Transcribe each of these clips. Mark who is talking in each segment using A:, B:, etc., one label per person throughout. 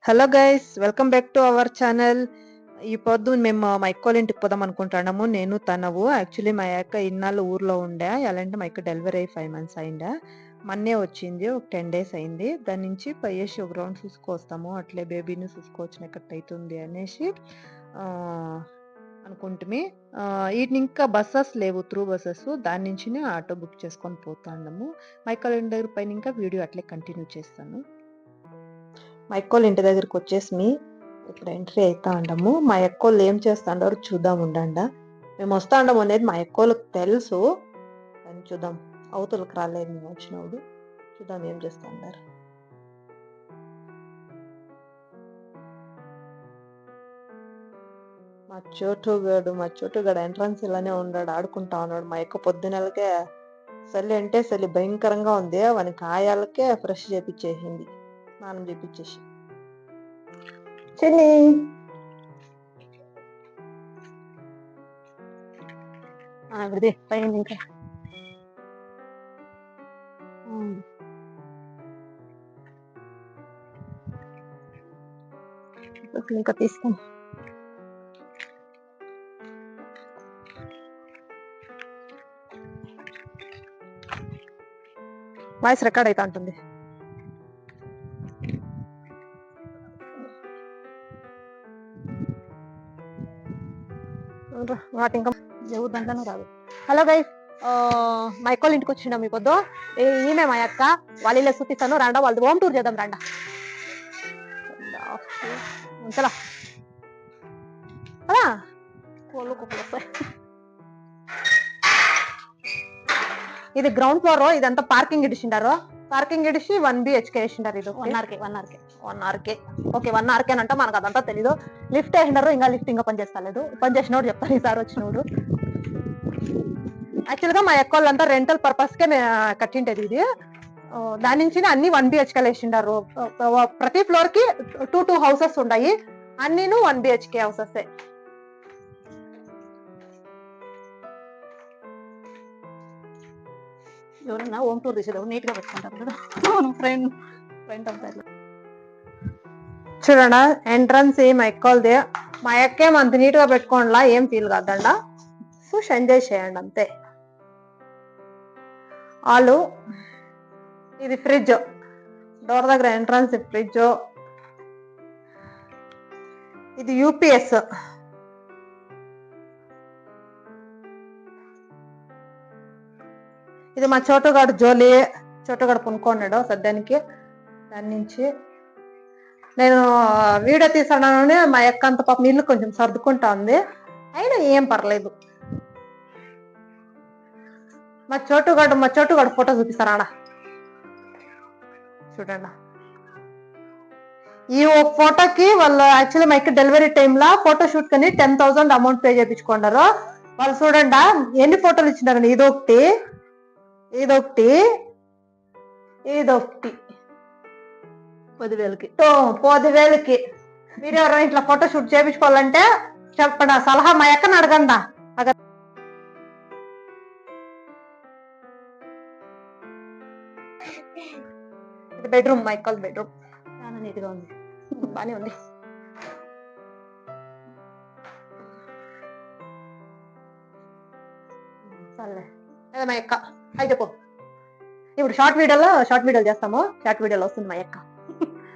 A: Hello guys, welcome back to our channel. ఈ పొద్దు మేము మా అక్కోళ్ళ ఇంటికి పోదాం అనుకుంటున్నాము. నేను తనవు యాక్చువల్లీ మా అక్క ఇన్నాళ్ళు ఊర్లో ఉండే. ఎలా అంటే మా అక్క డెలివరీ అయ్యి 5 months అయిందా. మొన్నే వచ్చింది, ఒక 10 days అయింది. దాని నుంచి పోయేసి ఒక రౌండ్ చూసుకొస్తాము, అట్లే బేబీని చూసుకోవచ్చిన ఎక్కట్ అవుతుంది అనేసి అనుకుంటుమి. వీటిని ఇంకా బస్సెస్ లేవు, త్రూ బస్సెస్. దాని నుంచినే ఆటో బుక్ చేసుకొని పోతాము. మా అక్కల ఇంటి దగ్గర పైన ఇంకా వీడియో అట్లే కంటిన్యూ చేస్తాను. మా అక్కోళ్ళ ఇంటి దగ్గరికి వచ్చేసి ఇప్పుడు ఎంట్రీ అవుతా ఉండము. మా అక్కోళ్ళు ఏం చేస్తాండారు చూద్దాం ఉండండ. మేము వస్తా ఉండము అనేది మా అక్కోళ్ళకి తెలుసు, కానీ చూద్దాం. అవతలకు రాలేదు మేము వచ్చినప్పుడు. చూద్దాం ఏం చేస్తా ఉండారు. మా చోటుగాడు ఎంట్రన్స్ ఇలానే ఉన్నాడు, ఆడుకుంటా ఉన్నాడు. మా అక్క పొద్దునెలకే చలి అంటే చలి భయంకరంగా ఉంది. వానికి ఆయాలకే ఫ్రెష్ చేపించేసింది, స్నానం చేపించేసి. చిన్ని ఇప్పుడు పైన ఇంకా ఇంకా తీసుకో. వాయిస్ రికార్డ్ అవుతా ఉంటుంది. వాటి ఇంకా ఎవరు దాంట్లోనే రాదు. హలో గైస్, మా అక్కోళ్ళ ఇంటికి వచ్చిండ మీ పొద్దు. ఈమె మా అక్క, వాళ్ళ ఇల్లు చూపిస్తాను రండా. వాళ్ళది హోమ్ టూర్ చేద్దాం రండా. చలా ఇది గ్రౌండ్ ఫ్లోర్. ఇదంతా పార్కింగ్ ఇడిచిండారు. పార్కింగ్ ఇడిచి 1 BHK వేసిండారు. ఇది 1 RK. ఓకే, 1 RK అంట, మనకు అదంతా తెలీదు. లిఫ్ట్ వేసిండారు, ఇంకా లిఫ్ట్ ఇంకా పని చేస్తలేదు. పని చేసినోడు చెప్తాను ఈసారి వచ్చినోడు. యాక్చువల్ గా మా అక్కోళ్ళంతా రెంటల్ పర్పస్ కే కట్టింటది ఇది. దాని నుంచి అన్ని 1 BHK వేసిండారు. ప్రతి ఫ్లోర్ కి 2 హౌసెస్ ఉన్నాయి. అన్ని 1 BHK హౌసెస్. ఎవరన్నా హోమ్ టూర్ తీసేది నీట్ గా పెట్టుకుంటారు కదా ఫ్రెండ్ అంతా. చూడండి, ఎంట్రన్స్ మా అక్కోళ్ళది. మా అక్కేం అంత నీట్ గా పెట్టుకోండిలా, ఏం ఫీల్ కాదండ. సో ఎంజాయ్ చేయండి అంతే. వాళ్ళు ఇది ఫ్రిడ్జ్, డోర్ దగ్గర ఎంట్రన్స్ ఫ్రిడ్జ్. ఇది యూపీఎస్. ఇది మా చోటుగాడు జోలి. చోటుగాడు కొనుక్కున్నాడు సద్యానికి. దాని నుంచి నేను వీడియో తీసానని మా అక్క అంత పాపం ఇల్లు కొంచెం సర్దుకుంటా ఉంది, అయినా ఏం పర్లేదు. మా చోటుగాడు ఫోటో చూపిస్తారా చూడండి. ఈ ఫోటోకి వాళ్ళు యాక్చువల్లీ మా అక్క డెలివరీ టైంలో ఫోటో షూట్ కని 10,000 అమౌంట్ పే చేయించుకున్నారు. వాళ్ళు చూడండి ఎన్ని ఫోటోలు ఇచ్చినారు. ఇదొకటి, ఇదొకటి, ఇదొకటి 10,000కి. 10,000కి మీరు ఎవరైనా ఇట్లా ఫోటో షూట్ చేయించుకోవాలంటే చెప్పండి, సలహా మా అక్కని అడగండి. ఇది బెడ్రూమ్, మా అక్కల బెడ్రూమ్. చాలా నీట్ గా ఉంది, బానే ఉంది. సర్లే మా అక్క అయితే పో. ఇప్పుడు షార్ట్ వీడియోలు చేస్తాము. షార్ట్ వీడియోలో వస్తుంది మా అక్క.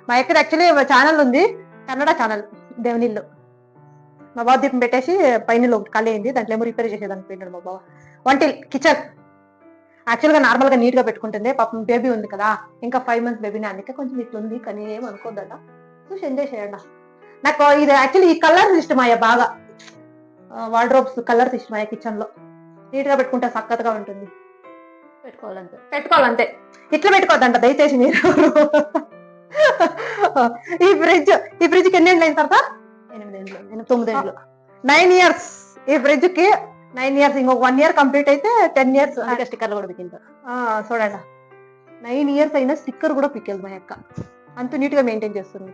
A: మా అక్కది యాక్చువల్లీ ఛానల్ ఉంది, కన్నడ ఛానల్, దేవునిల్లు. మా బావ దీపం పెట్టేసి పైన ఒకటి ఖాళీ అయింది, దాంట్లో ఏమో రిపేర్ చేసేదానికి పోయినాడు మా బావ. వంటిల్ కిచెన్ యాక్చువల్ గా నార్మల్ గా నీట్ గా పెట్టుకుంటుంది. పాపం బేబీ ఉంది కదా, ఇంకా 5 months బేబీని, అందుకే కొంచెం ఇట్లా ఉంది. కానీ ఏం అనుకోద్దట, చూసి ఎంజాయ్ చేయండి. నాకు ఇది యాక్చువల్లీ ఈ కలర్స్ ఇష్టమయ్యా బాగా. వార్డ్రోబ్స్ కలర్స్ ఇష్టమయ్యా. కిచెన్ లో నీట్ గా పెట్టుకుంటే సక్కతగా ఉంటుంది. పెట్టుకోవాలంతే. ఇట్లా పెట్టుకోవద్దంట దయచేసి మీరు. ఈ ఫ్రిడ్జ్కి ఎన్ని ఏళ్ళు అయిన తర్వాత? 8 ఏళ్ళు, 9 ఏళ్ళు, 9 years. ఈ ఫ్రిడ్జ్ కి 9 years. ఇంకొక 1 year కంప్లీట్ అయితే 10 years. స్టిక్కర్లు కూడా పిక్కింటారు చూడండి. 9 years అయినా స్టిక్కర్ కూడా పిక్కేది మా అక్క. అంత నీట్ గా మెయింటైన్ చేస్తుంది.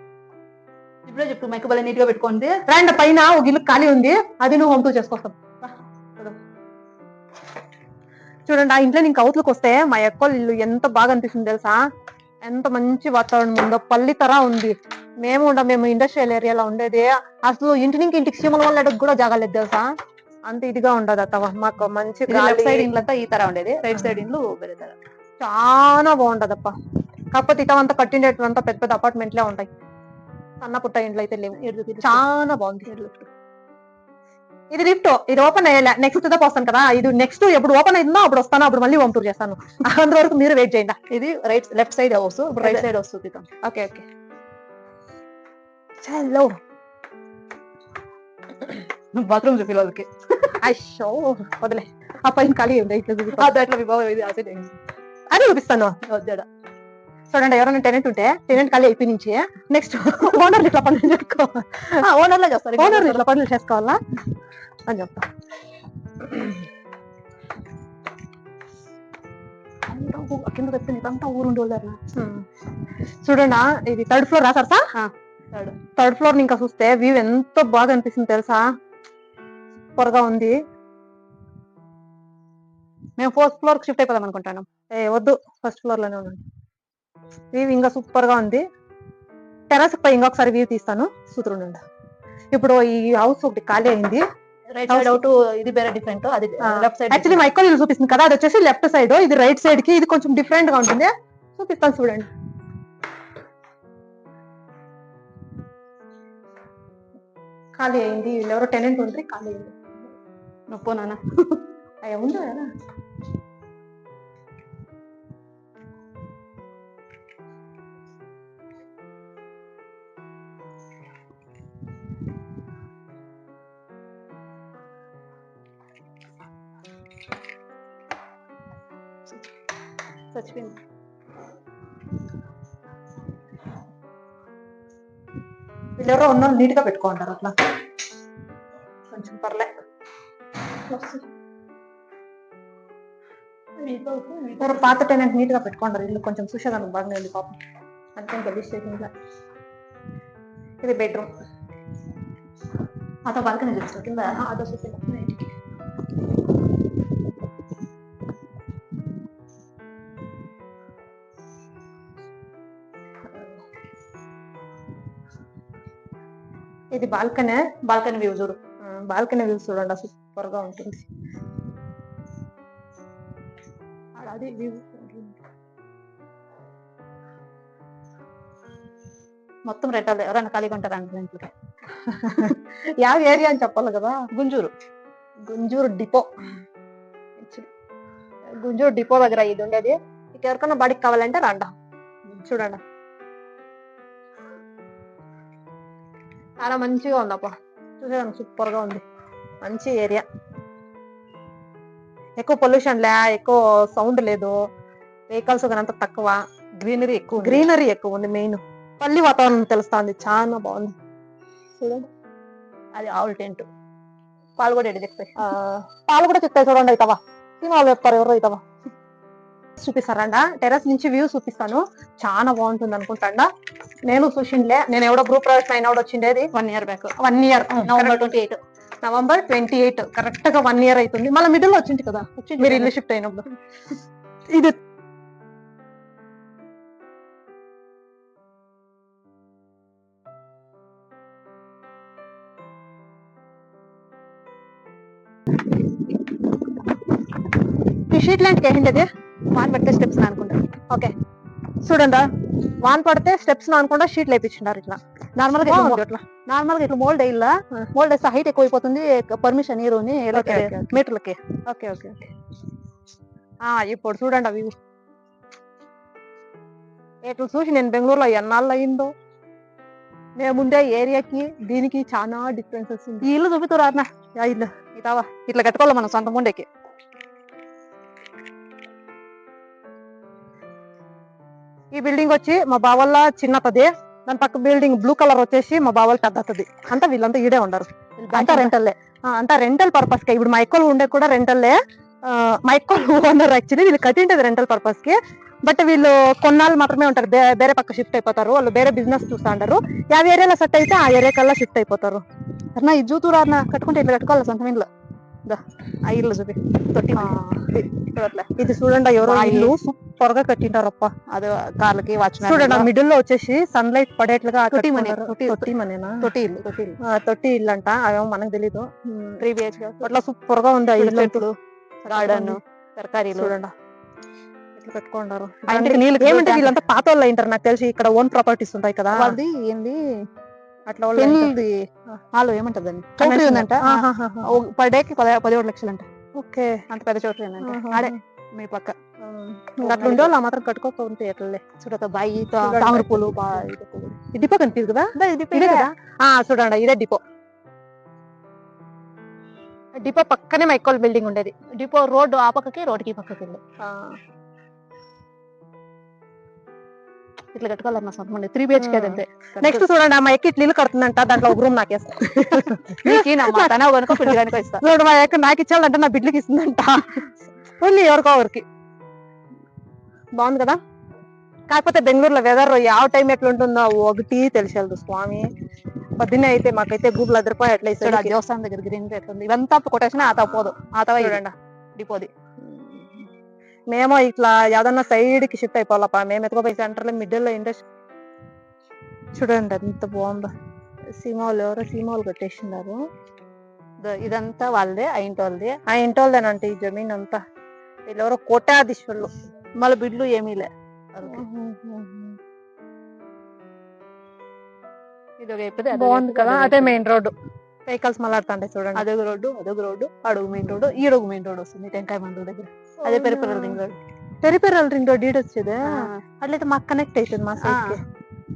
A: ఇప్పుడే చెప్పు మా అక్క బాగా నీట్ గా పెట్టుకోండి. రండి, పైన ఒక ఇల్లు ఖాళీ ఉంది, అది నువ్వు హోమ్ టూర్ చేసుకొస్తాం. చూడండి, ఆ ఇంట్లో ఇంకా అవుట్లోకి వస్తే మా అక్క ఇల్లు ఎంత బాగా అనిపిస్తుంది తెలుసా. ఎంత మంచి వాతావరణం ఉందో, పల్లి తరా ఉంది. మేము ఇండస్ట్రియల్ ఏరియాలో ఉండేది, అసలు ఇంటికి సీమల వల్ల కూడా జాగాలేదు తెలుసా, అంత ఇదిగా ఉండదు అత్తవా. మాకు మంచి
B: లెఫ్ట్
A: గాలి,
B: సైడ్ ఇండ్లంతా ఈ తర ఉండేది, రైట్ సైడ్ ఇండ్లు వేరే తర.
A: చాలా బాగుంటదప్ప. కాకపోతే ఇటంతా కట్టిండేటంతా పెద్ద పెద్ద అపార్ట్మెంట్లే ఉంటాయి, సన్న పుట్ట ఇండ్లు అయితే లేవు. చాలా బాగుంది. ఇది లిఫ్ట్, ఇది ఓపెన్ అయ్యేలా, నెక్స్ట్ దా వస్తాను కదా, ఇది నెక్స్ట్ ఎప్పుడు ఓపెన్ అయిందో అప్పుడు వస్తాను, అప్పుడు మళ్ళీ హోమ్ టూర్ చేస్తాను. అంతవరకు మీరు వెయిట్ చేయండి.
B: ఇది లెఫ్ట్ సైడ్ హౌస్, ఇప్పుడు రైట్ సైడ్ హౌస్ చూపిద్దాం.
A: Okay okay. చలో
B: బాత్రూమ్ చూపి వాళ్ళకి.
A: అయ్యో వదిలే, ఆ పైన ఖాళీ ఉంది, ఇట్లా చూపిస్తా.
B: అట్లా మీ బాబు ఇది అదే
A: అది చూపిస్తాను.
B: వద్దాడ
A: చూడండి, ఎవరైనా టెనెంట్ ఉంటే టెనెంట్ ఖాళీ అయిపోయి నుంచి నెక్స్ట్ ఓనర్లు ఇట్లా పనులు చేసుకోవాలి,
B: ఓనర్లే చేస్తారు,
A: ఓనర్లు ఇట్లా పనులు చేసుకోవాలా అని చెప్తా.
B: కింద చెప్తుంది ఇదంతా ఊరుండోళ్ళారా.
A: చూడండి, ఇది థర్డ్ ఫ్లోర్ రా సార్, థర్డ్ ఫ్లోర్ ఇంకా చూస్తే వ్యూ ఎంత బాగా అనిపిస్తుంది తెలుసా, సూపర్ గా ఉంది.
B: మేము ఫోర్త్ ఫ్లోర్ కి షిఫ్ట్ అయిపోదాం అనుకుంటాను.
A: వద్దు, ఫస్ట్ ఫ్లోర్ లోనే ఉన్నాను. వ్యూ ఇంకా సూపర్ గా ఉంది. టెరస్ పై ఇంకొకసారి వ్యూ తీస్తాను, సూత్రుండు. ఇప్పుడు ఈ హౌస్ ఒకటి ఖాళీ అయింది,
B: రైట్ సైడ్ అవుట్, ఇది వేరే డిఫరెంట్, అది లెఫ్ట్ సైడ్.
A: యాక్చువల్లీ మా ఎక్కువ చూపిస్తుంది కదా, అది వచ్చేసి లెఫ్ట్ సైడ్, ఇది రైట్ సైడ్ కి, ఇది కొంచెం డిఫరెంట్ గా ఉంటుంది, చూపిస్తాను చూడండి. ఖాళీ అయింది, ఎవరో టెనెంట్ ఉంటే ఖాళీ అయింది.
B: నొప్పో నాన్న
A: అయ్యా ఉందా కదా.
B: చచ్చిపోయింది.
A: వీళ్ళెవరో ఉన్న నీట్ గా పెట్టుకుంటారు, అట్లా కొంచెం పర్లే. ఎవరు పాత టెనెంట్ నీట్ గా పెట్టుకుంటారు, ఇల్లు కొంచెం చూసేదానికి బాగానే ఉంది పాపం, అంతే గలీజ్ చేసింది. ఇది బెడ్రూమ్,
B: అతో బాల్కనీ చూపిస్తా కింద.
A: అదో చూపిస్తా. ఇది బాల్కనీ,
B: బాల్కనీ వ్యూ చూడు.
A: బాల్కనీ వ్యూ చూడండి, సూపర్ గా ఉంటుంది. అది వ్యూ
B: మొత్తం రెంటాలు, ఎవరైనా ఖాళీగా ఉంటారా ఇంట్లో.
A: ಯಾವ ఏరియా అని చెప్పాలి కదా.
B: గుంజూరు
A: డిపో, గుంజూరు డిపో దగ్గర ఇది ఉండేది. ఇక ఎవరికన్నా బాడీకి కావాలంటే రండి, చూడండి చాలా మంచిగా ఉందప్ప, చూసేదానికి సూపర్ గా ఉంది. మంచి ఏరియా, ఎక్కువ పొల్యూషన్ లే, ఎక్కువ సౌండ్ లేదు, వెహికల్స్ అంత తక్కువ, గ్రీనరీ ఎక్కువ ఉంది. మెయిన్ పల్లి వాతావరణం తెలుస్తుంది, చాలా బాగుంది. చూడండి,
B: అది ఆవుల టెంట్, పాలు కూడా చెప్తాయి,
A: పాలు కూడా చెప్తాయి. చూడండి, అవుతావా సినిమాలు చెప్తారు, ఎవరో అవుతావా చూపిస్తారండ. టెరస్ నుంచి వ్యూ చూపిస్తాను, చాలా బాగుంటుంది అనుకుంటాండా. నేను చూసిండే, నేను ఎవడో గ్రూప్ ప్రవేశం అయినా వచ్చిండేది
B: 1 year back,
A: 1 year,
B: November 28
A: correct గా 1 year అవుతుంది. మళ్ళీ మిడిల్ లో వచ్చింది కదా మీరు ఇల్లు షిఫ్ట్ అయినప్పుడు. ఇది షీట్ లాంటికి వేసిండేది,
B: వాన్ పడితే స్టెప్స్ అనుకుంటారు.
A: ఓకే చూడండి, వాన్ పడితే స్టెప్స్ అనుకుంటా షీట్లు వేయించినారు. ఇట్లా
B: నార్మల్ గా ఇట్లా మోల్డ్ వేయాల, మోల్డ్ వేస్తే హైట్ ఎక్కువ అయిపోతుంది, పర్మిషన్ ఇరుని మీటర్లకి.
A: Okay okay okay. ఇప్పుడు చూడండి అవి ఇట్లా చూసి నేను బెంగళూరులో ఎన్నాళ్ళు అయిందో, మేముండే ఏరియాకి దీనికి చాలా డిఫరెన్సెస్ ఉంది.
B: ఈ ఇల్లు చూపితురా అన్న,
A: ఇల్లు
B: ఇటావా ఇట్లా కట్టుకోవాలి మనం సొంత ముండేకి.
A: ఈ బిల్డింగ్ వచ్చి మా బావల్ల చిన్నతది, దాని పక్క బిల్డింగ్ బ్లూ కలర్ వచ్చేసి మా బావల్ పెద్దతది. అంతా వీళ్ళంతా ఈడే ఉండరు, అంతా రెంటల్లే, అంతా రెంటల్ పర్పస్ కే. ఇప్పుడు మా ఎక్కలు ఉండే కూడా రెంటల్లే, మా ఎక్కలు ఓనర్. యాక్చువల్లీ వీళ్ళు కట్టింటది రెంటల్ పర్పస్ కి, బట్ వీళ్ళు కొన్నాళ్ళు మాత్రమే ఉంటారు, వేరే పక్క షిఫ్ట్ అయిపోతారు. వాళ్ళు వేరే బిజినెస్ చూస్తా ఉంటారు. ఏరియాలో సెట్ అయితే ఆ ఏరియా కల్లా షిఫ్ట్ అయిపోతారు.
B: అన్న ఇది చూతురా అన్న, కట్టుకుంటే ఇట్లా కట్టుకోవాలి సొంత ఇంట్లో. ఆ ఇల్లు చూపి తొట్టి మని. చూడట్లే
A: ఇది చూడండి ఎవరో
B: బాయి.
A: ఇల్లు సూపర్ గా కట్టింటారప్ప.
B: అది కార్లకి వాచ్మెన్.
A: చూడండి ఆ మిడిల్ లో వచ్చేసి సన్ లైట్ పడేట్లుగా
B: తొట్టి మని.
A: కట్టుకున్నారు. తొట్టి మనేనా?
B: తొట్టి ఇల్లు, తొట్టి ఇల్లు.
A: తొట్టి ఇల్లు అంట, అవేమో మనకు తెలీదు.
B: 3 BHK.
A: అట్లా సూపర్ గా ఉంది ఆ ఇల్లు.
B: చెట్లు, గార్డెన్, తరకారీలు.
A: చూడండి ఇట్లా పెట్టుకుంటారు.
B: ఆ ఇంటికి నీళ్ళు
A: ఏమంటే వీళ్ళంతా పాత వాళ్ళు అయింటారు నాకు తెలిసి. ఇక్కడ ఓన్ ప్రాపర్టీస్ ఉంటాయి కదా
B: వాళ్ళది. ఏంది
A: అట్లా వాళ్ళు
B: పెళ్ళి వాళ్ళు ఏమంటారు దాన్ని, చౌటరీ ఉందంట. పర్ డేకి 17 లక్షలంట.
A: ఓకే.
B: అంత పెద్ద చౌటరీ ఉందంట ఆడే మీ పక్క.
A: అట్లా ఉండే వాళ్ళు ఆ మాత్రం కట్టుకోకపోతే ఎట్లలే.
B: చూడక బాయి, తామర పూలు,
A: ఈ డిపో కనిపిదు కదా?
B: ఇదే కదా.
A: చూడండి ఇదే డిపో. డిపో పక్కనే మైకోల్ బిల్డింగ్ ఉండేది.
B: డిపో రోడ్డు ఆ పక్కకి, రోడ్డుకి పక్కకి వెళ్ళి ఇట్లా కట్టుకోవాలన్న సొంతం 3 BHK అంతే.
A: నెక్స్ట్ చూడండి మా ఎక్కి ఇట్లా ఇల్లు కడుతుందంట, దాంట్లో ఒక రూమ్ నాకేస్తా.
B: ఇస్తా.
A: చూడు మా ఎక్క నాకు ఇచ్చాడంటే నా బిడ్డలకి ఇస్తుందంట. ఓన్లీ ఎవరికో ఎవరికి. బాగుంది కదా. కాకపోతే బెంగళూరులో వెదర్ ಯಾವ టైం ఎట్లుంటుందో ఒకటి తెలిసేది స్వామి. పొద్దున్నే అయితే మాకైతే గూగుల్ అదిరిపోయి అట్లా
B: దేవస్థానం దగ్గర గ్రీన్ ఎట్లుంది. ఇవంతా కొట్టేసిన ఆత పోదు. ఆతవా
A: చూడండి
B: డిపోది.
A: మేము ఇట్లా ఏదన్నా సైడ్ కి షిఫ్ట్ అయిపోవాలప్ప. మేము ఎత్తుకోపోయి సెంటర్ లో మిడిల్ లో ఇండస్ట్రీ. చూడండి ఎంత బాగుందో. సీమాలు ఎవరో సీమాలు కట్టేసినారు.
B: ఇదంతా వాళ్ళదే, ఆ ఇంటి వాళ్ళది.
A: ఆ ఇంటి వాళ్ళదేనంటే ఈ జమీన్ అంతా. వీళ్ళెవరో కోటాధీశ్వరులు.
B: మళ్ళీ బిడ్లు ఏమీ లే. ఇది
A: బాగుంది కదా. అదే మెయిన్ రోడ్డు. వెహికల్స్ మళ్ళాడుతుంటే చూడండి.
B: అదొక రోడ్డు, అడుగు మెయిన్ రోడ్డు, ఈడొక మెయిన్ రోడ్ వస్తుంది టెంకాయ మండల దగ్గర. అదే peripheral ring road.
A: Peripheral ring road ఈడ వచ్చేది. అట్లయితే మాకు కనెక్ట్ అవుతుంది మా సైడ్ కి.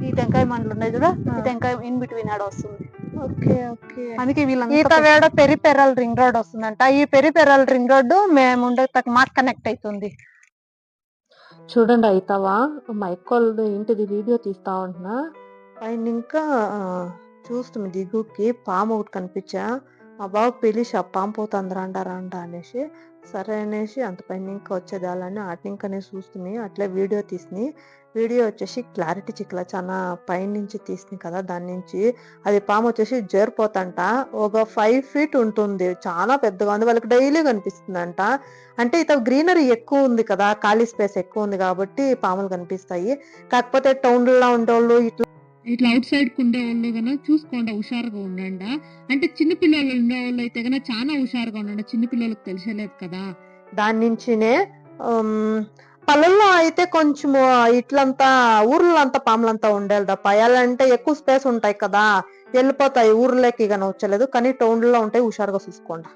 B: ఈ టెంకాయ మండలు ఉన్నాయి చూడ, ఈ టెంకాయ ఇన్ బిట్వీన్ ఆడ వస్తుంది.
A: Okay okay.
B: అందుకే వీళ్ళంతా
A: వేడ పెరిపెరల్ రింగ్ రోడ్ వస్తుందంట. ఈ పెరిపెరల్ రింగ్ రోడ్డు మేము ఉండే మాకు కనెక్ట్ అవుతుంది. చూడండి అయితావా మా ఎక్కోళ్ళ ఇంటిది వీడియో తీస్తా ఉంటున్నా. పైన ఇంకా చూస్తుంది దిగుకి పాము ఒకటి కనిపించా. మా బాబు పిలిచి ఆ పాము పోతుందిరా అంటారంట అనేసి, సరే అనేసి అంత పైన ఇంకా వచ్చేది వాళ్ళని అటు ఇంకనే చూస్తుంది. అట్లే వీడియో తీసింది. వీడియో వచ్చేసి క్లారిటీ చిక్కల, చాలా పైన నుంచి తీసింది కదా, దాని నుంచి అది పాము వచ్చేసి జేరిపోతంట. ఒక 5 feet ఉంటుంది, చాలా పెద్దగా ఉంది. వాళ్ళకి డైలీ కనిపిస్తుందంట. అంటే ఇత గ్రీనరీ ఎక్కువ ఉంది కదా, ఖాళీ స్పేస్ ఎక్కువ ఉంది కాబట్టి పాములు కనిపిస్తాయి. కాకపోతే టౌన్లో ఉండేవాళ్ళు ఇట్లా అవుట్ సైడ్ కు ఉండేవాళ్ళు కన్నా చూసుకోండి, హుషారుగా ఉండండి. అంటే చిన్నపిల్లలు ఉండేవాళ్ళు అయితే కన్నా చాలా హుషారుగా ఉండండి. చిన్నపిల్లలకు తెలిసేలేదు కదా. దాని నుంచినే పల్లెల్లో అయితే కొంచెం ఇట్లంతా ఊర్లో అంతా పాములంతా ఉండేది తప్ప, అంటే ఎక్కువ స్పేస్ ఉంటాయి కదా, వెళ్ళిపోతాయి ఊర్లోకి. ఇక వచ్చలేదు కానీ టౌన్ లో ఉంటాయి, హుషారుగా చూసుకోండి.